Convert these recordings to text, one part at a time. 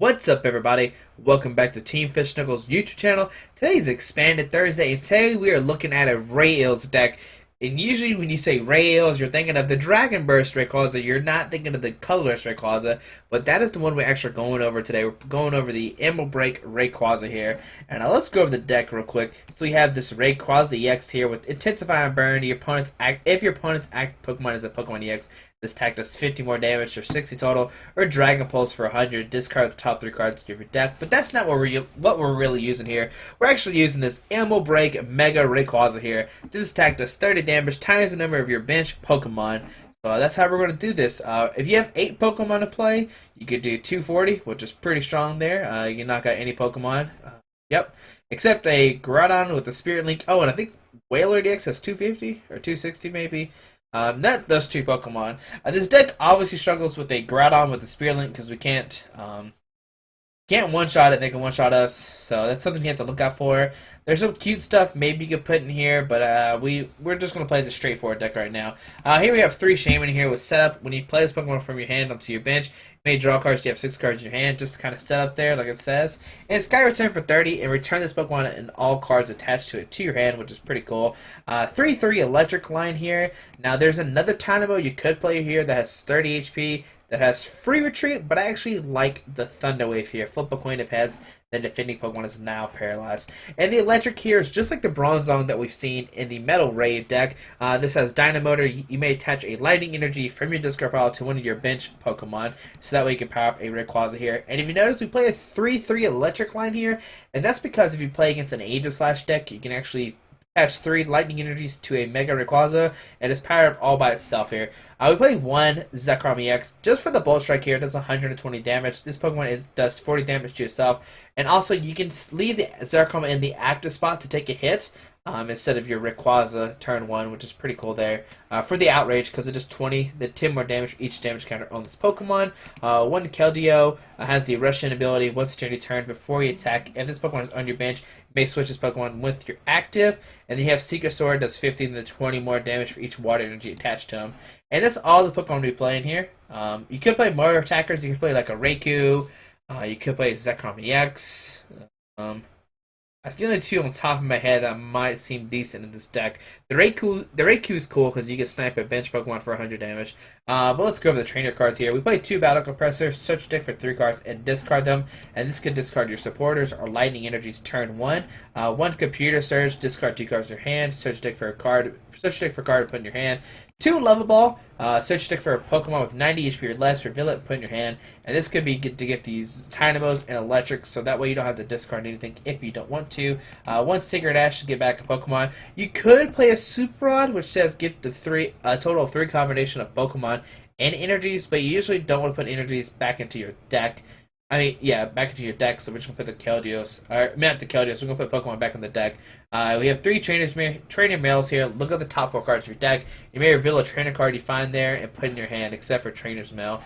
What's up, everybody? Welcome back to Team Fish Knuckles YouTube channel. Today's Expanded Thursday, and today we are looking at a Rayquaza deck. And usually when you say Rayquaza, you're thinking of the Dragon Burst Rayquaza. You're not thinking of the Colorless Rayquaza, but that is the one we're actually going over today. We're going over the Emerald Break Rayquaza here. And now let's go over the deck real quick. So we have this Rayquaza EX here with Intensify and Burn. If your opponent's active Pokemon is a Pokemon EX, this attack does 50 more damage or 60 total, or Dragon Pulse for 100. Discard the top 3 cards of your deck. But that's not what we're really using here. We're actually using this Emerald Break Mega Rayquaza here. This attack does 30 damage times the number of your bench Pokemon. So that's how we're going to do this. If you have 8 Pokemon to play, you could do 240, which is pretty strong there. You can knock out any Pokemon. Yep. Except a Groudon with the Spirit Link. Oh, and I think Whaler DX has 250 or 260 maybe. Not those 2 Pokemon. This deck obviously struggles with a Groudon with the Spirit Link because we can't one-shot it. They can one-shot us, so that's something you have to look out for. There's some cute stuff maybe you could put in here, but we're just gonna play the straightforward deck right now. Here we have 3 Shaman here with setup. When you play this Pokemon from your hand onto your bench, you may draw cards. You have 6 cards in your hand, just to kind of set up there, like it says. And Sky Return for 30, and return this Pokemon and all cards attached to it to your hand, which is pretty cool. 3/3 Electric line here. Now there's another Dynamo you could play here that has 30 HP. That has free retreat, but I actually like the Thunder Wave here. Flip a coin if heads, the defending Pokemon is now paralyzed. And the Electric here is just like the Bronze Zone that we've seen in the Metal Ray deck. This has Dynamotor. You may attach a Lightning Energy from your discard pile to one of your bench Pokemon, so that way you can power up a Rayquaza here. And if you notice, we play a 3/3 Electric line here, and that's because if you play against an Aegislash deck, you can actually attach 3 Lightning Energies to a Mega Rayquaza, and it's powered up all by itself here. We play 1 Zekrom EX just for the Bolt Strike here. It does 120 damage. This Pokemon does 40 damage to yourself. And also, you can leave the Zekrom in the active spot to take a hit instead of your Rayquaza turn 1, which is pretty cool there. For the Outrage, because it does 10 more damage for each damage counter on this Pokemon. 1 Keldeo has the Russian ability once during your turn before you attack. If this Pokemon is on your bench, you may switch this Pokemon with your active. And then you have Secret Sword, does 15 to 20 more damage for each water energy attached to him. And that's all the Pokemon we're playing here. You could play more attackers. You could play like a Raikou. You could play Zekrom EX. That's the only 2 on top of my head that might seem decent in this deck. The Raikou is cool because you can snipe a bench Pokemon for 100 damage. But let's go over the trainer cards here. We play 2 Battle Compressors, search deck for 3 cards, and discard them. And this could discard your supporters or Lightning Energies turn 1. 1 Computer Surge, discard 2 cards in your hand, search deck for a card, put in your hand. 2 Level Ball, search deck for a Pokemon with 90 HP or less, reveal it, put in your hand. And this could be to get these Dynamos and Electric, so that way you don't have to discard anything if you don't want to. 1 Sacred Ash to get back a Pokemon. You could play a Super Rod, which says get a total of 3 combination of Pokemon and energies, but you usually don't want to put energies back into your deck. Back into your deck, so we're just going to put the Keldeos, or not the Keldeos, we're going to put Pokemon back in the deck. We have 3 trainer males here. Look at the top 4 cards of your deck. You may reveal a trainer card you find there and put it in your hand, except for Trainer's Mail.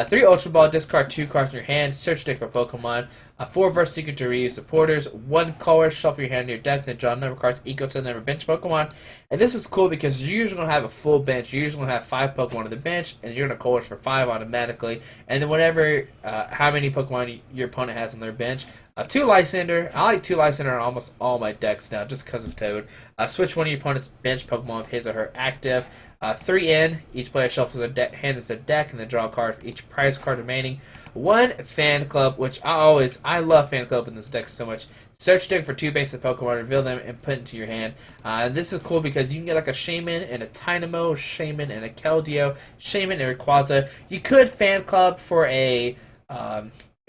3 Ultra Ball, discard 2 cards in your hand, search deck for Pokemon. 4 Verse Secret to Ryu supporters. 1 color, shuffle your hand in your deck, then draw a number of cards equal to the number of bench Pokemon. And this is cool because you're usually going to have a full bench. You're usually going to have 5 Pokemon on the bench, and you're going to colors for 5 automatically. And then whatever, how many Pokemon your opponent has on their bench. 2 Lysander. I like 2 Lysander on almost all my decks now, just because of Toad. Switch one of your opponent's bench Pokemon with his or her active. 3 in. Each player shuffles their hand as their deck, and then draw a card for each prize card remaining. 1 Fan Club, which I love Fan Club in this deck so much. Search deck for 2 basic Pokemon, reveal them, and put into your hand. This is cool because you can get like a Shaman and a Dynamo, Shaman and a Keldeo, Shaman and a Rayquaza. You could Fan Club for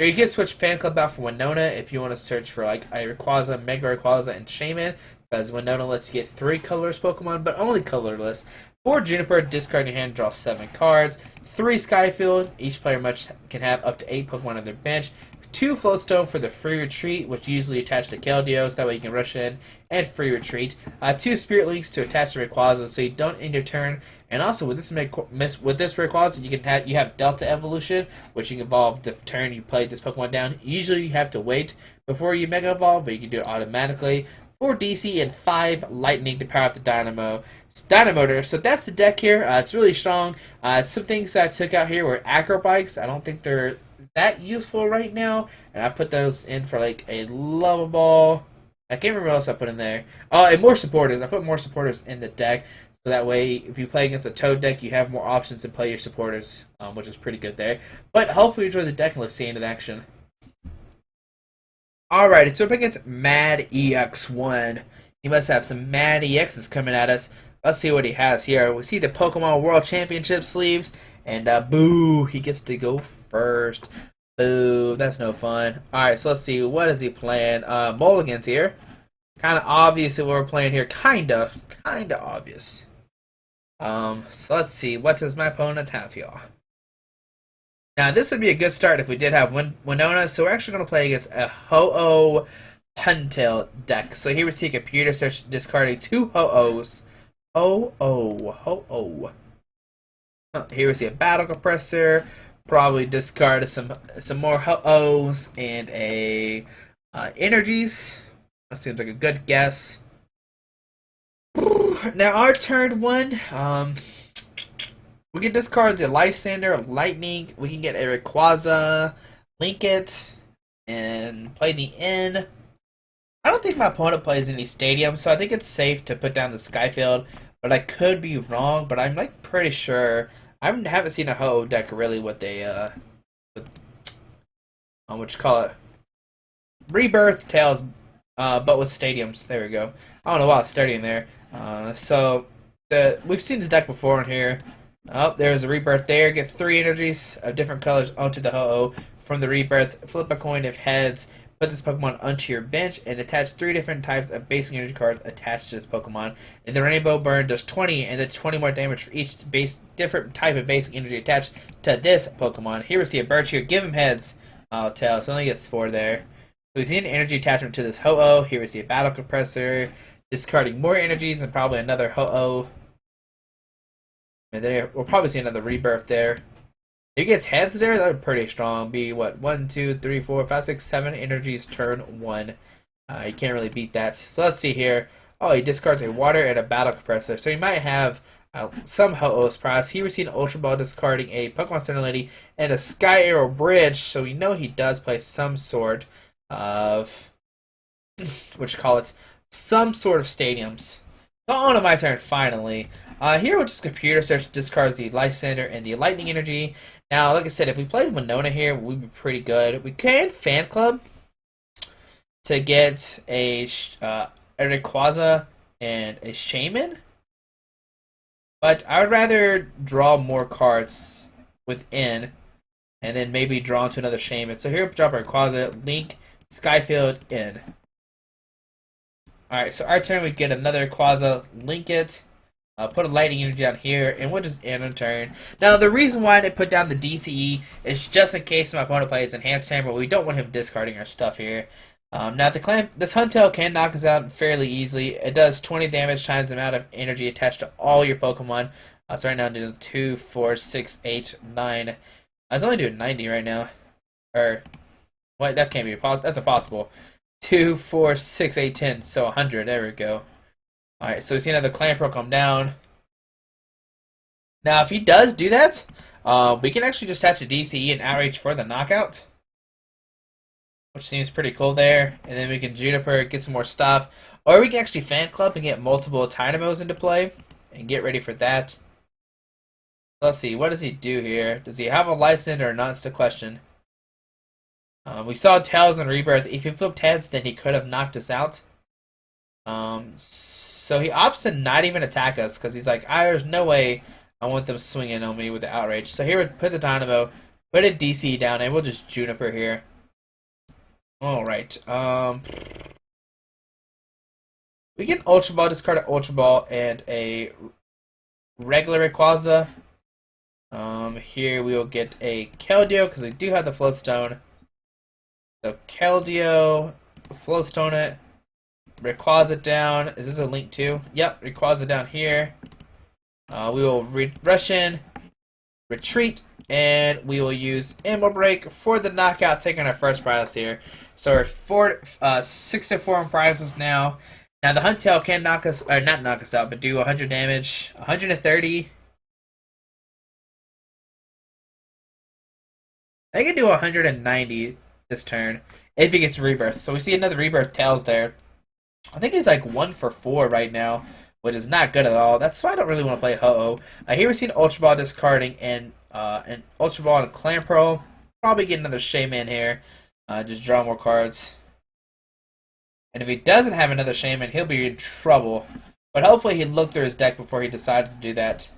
or you can switch Fan Club out for Winona if you want to search for like a Rayquaza, Mega Rayquaza, and Shaman, because Winona lets you get 3 colorless Pokemon, but only colorless. 4 Juniper, discard in your hand, draw 7 cards. 3 Skyfield, each player can have up to 8 Pokemon on their bench. 2 Floatstone for the free retreat, which usually attach to Keldeos, that way you can rush in and free retreat. 2 Spirit Links to attach to Rayquaza, so you don't end your turn. And also with this Rayquaza, you have Delta Evolution, which you can evolve the turn you played this Pokemon down. Usually you have to wait before you Mega Evolve, but you can do it automatically. 4 DC and 5 Lightning to power up the Dynamotor. So that's the deck here. It's really strong. Some things that I took out here were Acro Bikes. I don't think they're that useful right now, and I put those in for like a lava ball. I can't remember what else I put in there. Oh, and more supporters. I put more supporters in the deck, so that way if you play against a Toad deck, you have more options to play your supporters, which is pretty good there. But hopefully you enjoy the deck, and let's see into the action. Alright, it's up against Mad EX1. He must have some Mad EXs coming at us. Let's see what he has here. We see the Pokemon World Championship sleeves, and boo, he gets to go first. Boo, that's no fun. Alright, so let's see, what is he playing? Mulligan's here. Kind of obvious what we're playing here. Kinda obvious. So let's see, what does my opponent have here? Now, this would be a good start if we did have Winona, so we're actually going to play against a Ho-Oh Huntail deck. So here we see a computer search discarding 2 Ho-Ohs. Ho-Oh. Here we see a Battle Compressor, probably discard some more Ho-Ohs and a Energies. That seems like a good guess. Now, our turn 1, we can discard the Lysander, Lightning. We can get a Rayquaza, link it, and play the N. I don't think my opponent plays any Stadium, so I think it's safe to put down the Skyfield. But I could be wrong, but I'm like pretty sure. I haven't seen a Ho-Oh deck really what they what you call it, Rebirth Tails, but with Stadiums. There we go. I don't know why I was studying there. So we've seen this deck before in here. Oh, there's a Rebirth there. Get 3 energies of different colors onto the Ho-Oh from the Rebirth. Flip a coin if heads. Put this Pokemon onto your bench and attach 3 different types of basic energy cards attached to this Pokemon. And the Rainbow Burn does 20 and then 20 more damage for each different type of basic energy attached to this Pokemon. Here we see a Birch here. Give him heads. I'll tell. So only gets 4 there. So we see an energy attachment to this Ho-Oh. Here we see a Battle Compressor. Discarding more energies and probably another Ho-Oh. And then we'll probably see another Rebirth there. If he gets heads there, that would be pretty strong. Be what? 1, 2, 3, 4, 5, 6, 7 energies turn 1. You can't really beat that. So let's see here. Oh, he discards a Water and a Battle Compressor. So he might have some Ho-Ohs prize. He received an Ultra Ball discarding a Pokemon Center Lady and a Sky Arrow Bridge. So we know he does play some sort of some sort of Stadiums. So on to my turn finally. Here we'll just computer search discards the Lysander and the Lightning Energy. Now, like I said, if we played Winona here, we'd be pretty good. We can Fan Club to get a Rayquaza and a Shaman. But I would rather draw more cards within and then maybe draw into another Shaman. So here we'll drop Rayquaza, Link, Skyfield, in. Alright, so our turn we get another Rayquaza, link it. Put a Lightning Energy down here, and we'll just end a turn. Now, the reason why I didn't put down the DCE is just in case my opponent plays Enhanced Hammer. We don't want him discarding our stuff here. Now, this Huntail can knock us out fairly easily. It does 20 damage times the amount of energy attached to all your Pokemon. So right now I'm doing 2, 4, 6, 8, 9. I was only doing 90 right now. Or, what? That can't be that's impossible. 2, 4, 6, 8, 10. So 100. There we go. Alright, so we see another Clamperl come down. Now, if he does do that, we can actually just attach a DCE and Outrage for the knockout. Which seems pretty cool there. And then we can Juniper, get some more stuff. Or we can actually Fan Club and get multiple Dynamos into play. And get ready for that. Let's see, what does he do here? Does he have a Lysander or not? It's the question. We saw Tails and Rebirth. If he flipped heads, then he could have knocked us out. So he opts to not even attack us because he's like, there's no way I want them swinging on me with the Outrage. So here we put the Dynamo, put a DC down, and we'll just Juniper here. Alright. We get Ultra Ball, discard an Ultra Ball, and a regular Rayquaza. Here we will get a Keldeo because we do have the Floatstone. So Keldeo, Floatstone it. Rayquaza down. Is this a link too? Yep, Rayquaza down here. We will rush in, retreat, and we will use Emerald Break for the knockout, taking our first prize here. So we're 6 to 4 in prizes now. Now the Huntail can knock us, or not knock us out, but do 100 damage, 130. I can do 190 this turn if he gets rebirth. So we see another rebirth tails there. I think he's like 1 for 4 right now, which is not good at all. That's why I don't really want to play Ho-Oh. Here we see an Ultra Ball discarding and an Ultra Ball and a Clamperl. Probably get another Shaman here. Just draw more cards. And if he doesn't have another Shaman, he'll be in trouble. But hopefully he looked through his deck before he decided to do that.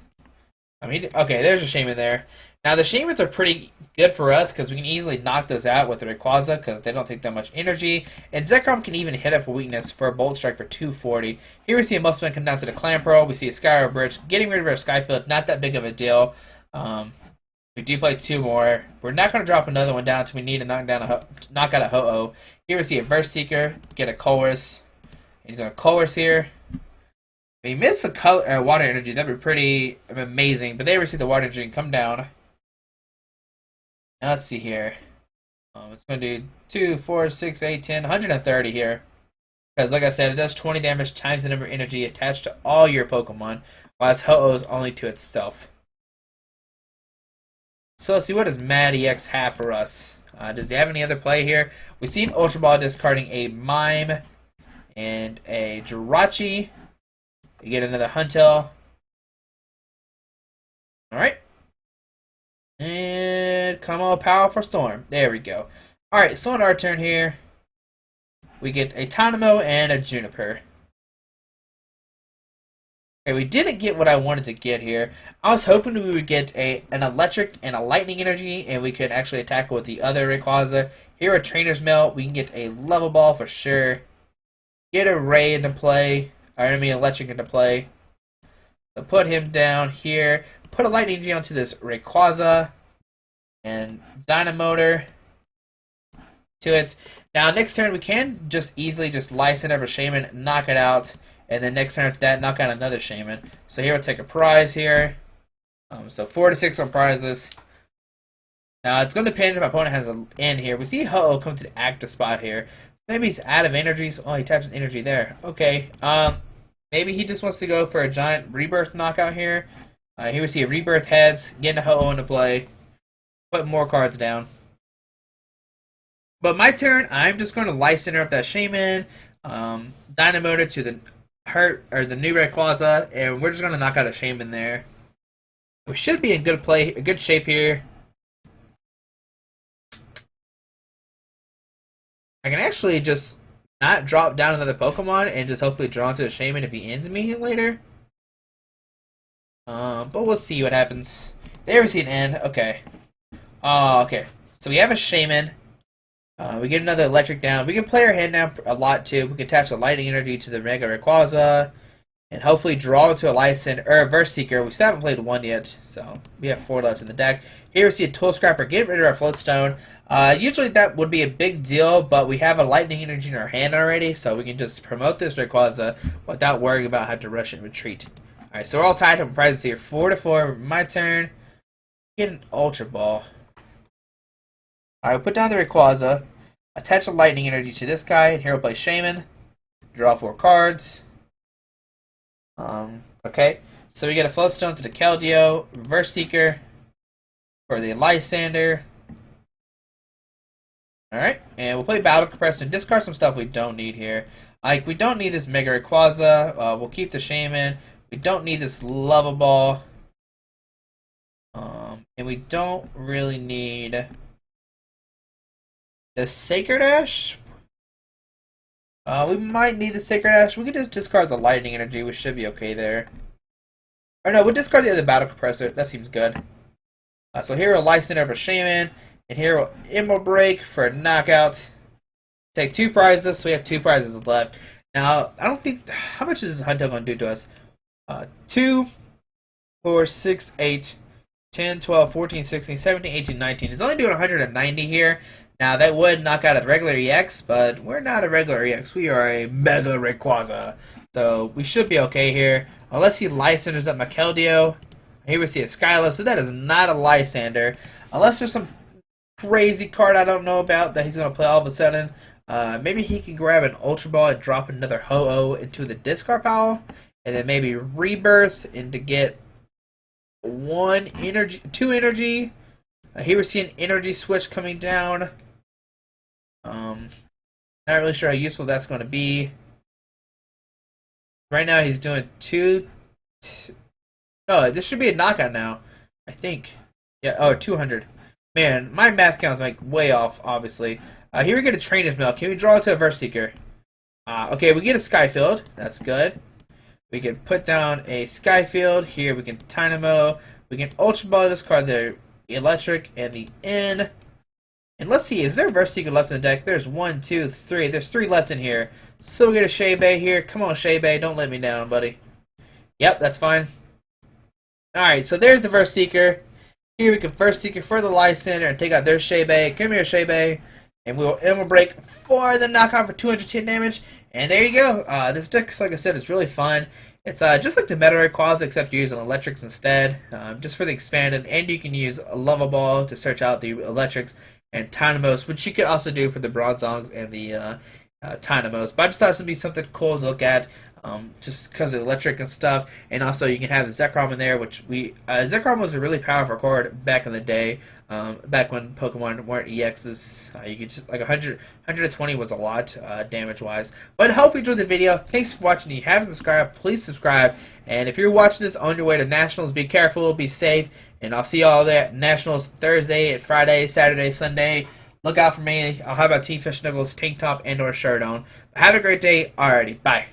Okay, there's a Shaman there. Now the Shamans are pretty good for us because we can easily knock those out with the Rayquaza because they don't take that much energy. And Zekrom can even hit it for weakness for a Bolt Strike for 240. Here we see a Muscleman come down to the Clamperl. We see a Skyro Bridge. Getting rid of our Skyfield, not that big of a deal. We do play 2 more. We're not going to drop another one down until we need to knock out a Ho-Oh. Here we see a Verse Seeker, get a Colress. He's going to Colress here. If he missed the water energy, that'd be pretty amazing. But they receive the water energy and come down. Now let's see here. It's going to do 2, 4, 6, 8, 10, 130 here. Because like I said, it does 20 damage times the number of energy attached to all your Pokemon. While Ho-Oh is only to itself. So let's see, what does Mad EX have for us? Does he have any other play here? We see an Ultra Ball discarding a Mime and a Jirachi. You get another Huntail. Alright. And come on, Powerful Storm. There we go. Alright, so on our turn here, we get a Tynamo and a Juniper. Okay, we didn't get what I wanted to get here. I was hoping we would get an Electric and a Lightning Energy, and we could actually attack with the other Rayquaza. Here at Trainer's Mail, we can get a Level Ball for sure. Get a Ray into play. Electric into play. So put him down here. Put a Lightning Energy onto this Rayquaza. And Dynamotor to it. Now, next turn, we can just easily just License over Shaman, knock it out. And then next turn after that, knock out another Shaman. So here we'll take a prize here. So 4 to 6 on prizes. Now it's going to depend if my opponent has an in here. We see Ho-Oh come to the active spot here. Maybe he's out of energies. Oh, he attaches energy there. Okay. Maybe he just wants to go for a giant rebirth knockout here. Here we see a rebirth heads. Getting a Ho-Oh into play. Put more cards down. But my turn, I'm just going to Lysander up that Shaman. Dynamotor to the the new Rayquaza, and we're just gonna knock out a Shaman there. We should be in good shape here. I can actually just not drop down another Pokemon and just hopefully draw into a Shaman if he ends me later. But we'll see what happens. There we see an end. Okay. Okay. So we have a Shaman. We get another Electric down. We can play our hand down a lot too. We can attach the Lightning Energy to the Mega Rayquaza. And hopefully draw into a Lysander or a Verse Seeker. We still haven't played 1 yet, so we have 4 left in the deck. Here we see a Tool Scrapper. Get rid of our Floatstone. Usually that would be a big deal, but we have a Lightning Energy in our hand already, so we can just promote this Rayquaza without worrying about having to rush and retreat. Alright, so we're all tied up prizes here. 4 to 4. My turn. Get an Ultra Ball. Alright, we'll put down the Rayquaza. Attach a Lightning Energy to this guy, and here we'll play Shaman. Draw 4 cards. Okay. So we get a Floatstone to the Keldeo, Reverse Seeker for the Lysander. Alright, and we'll play Battle Compressor and discard some stuff we don't need here. Like, we don't need this Mega Rayquaza. We'll keep the Shaman. We don't need this Level Ball. And we don't really need the Sacred Ash. We might need the Sacred Ash. We can just discard the Lightning Energy. We should be okay there. Or no, we'll discard the other Battle Compressor. That seems good. So here we'll Lysander over Shaman. And here we'll Emerald Break for a knockout. Take 2 prizes, so we have 2 prizes left. Now, I don't think... How much is this Huntail going to do to us? 2, 4, 6, 8, 10, 12, 14, 16, 17, 18, 19. It's only doing 190 here. Now, that would knock out a regular EX, but we're not a regular EX. We are a Mega Rayquaza. So, we should be okay here. Unless he Lysanders up my Keldeo. Here we see a Skylo, so that is not a Lysander. Unless there's some crazy card I don't know about that he's going to play all of a sudden. Maybe he can grab an Ultra Ball and drop another Ho-Oh into the discard pile. And then maybe Rebirth and to get 2 energy. Here we see an energy switch coming down. Not really sure how useful that's going to be. Right now he's doing no, this should be a knockout now. I think. Yeah, oh, 200. Man, my math count's like way off, obviously. Here we get a Trainer's Milk. Can we draw it to a Verse Seeker? Okay, we get a Skyfield. That's good. We can put down a Skyfield. Here we can Dynamo. We can Ultra Ball this card, the Eelektrik, and the N. And let's see, is there a Verse Seeker left in the deck? There's 1, 2, 3. There's 3 left in here. So we get a Shea Bay here. Come on, Shea Bay. Don't let me down, buddy. Yep, that's fine. Alright, so there's the Verse Seeker. Here we can Verse Seeker for the Lysander and take out their Shea Bay. Come here, Shea Bay. And we'll break for the knockout for 210 damage. And there you go. This deck, like I said, is really fun. It's just like the Meta Rayquaza, except you're using Electrics instead. Just for the expanded. And you can use a Lava Ball to search out the Electrics and Dynamos, which you can also do for the Bronzongs and the Dynamos. But I just thought this would be something cool to look at. Just because of electric and stuff, and also you can have the Zekrom in there, which Zekrom was a really powerful card back in the day, back when Pokemon weren't EXs. You could just, like 120 was a lot, damage-wise. But I hope you enjoyed the video. Thanks for watching. If you haven't subscribed, please subscribe, and if you're watching this on your way to Nationals, be careful, be safe, and I'll see you all there at Nationals Thursday, Friday, Saturday, Sunday. Look out for me. I'll have my Team Fish Nichols tank top and or shirt on. Have a great day. Alrighty, bye.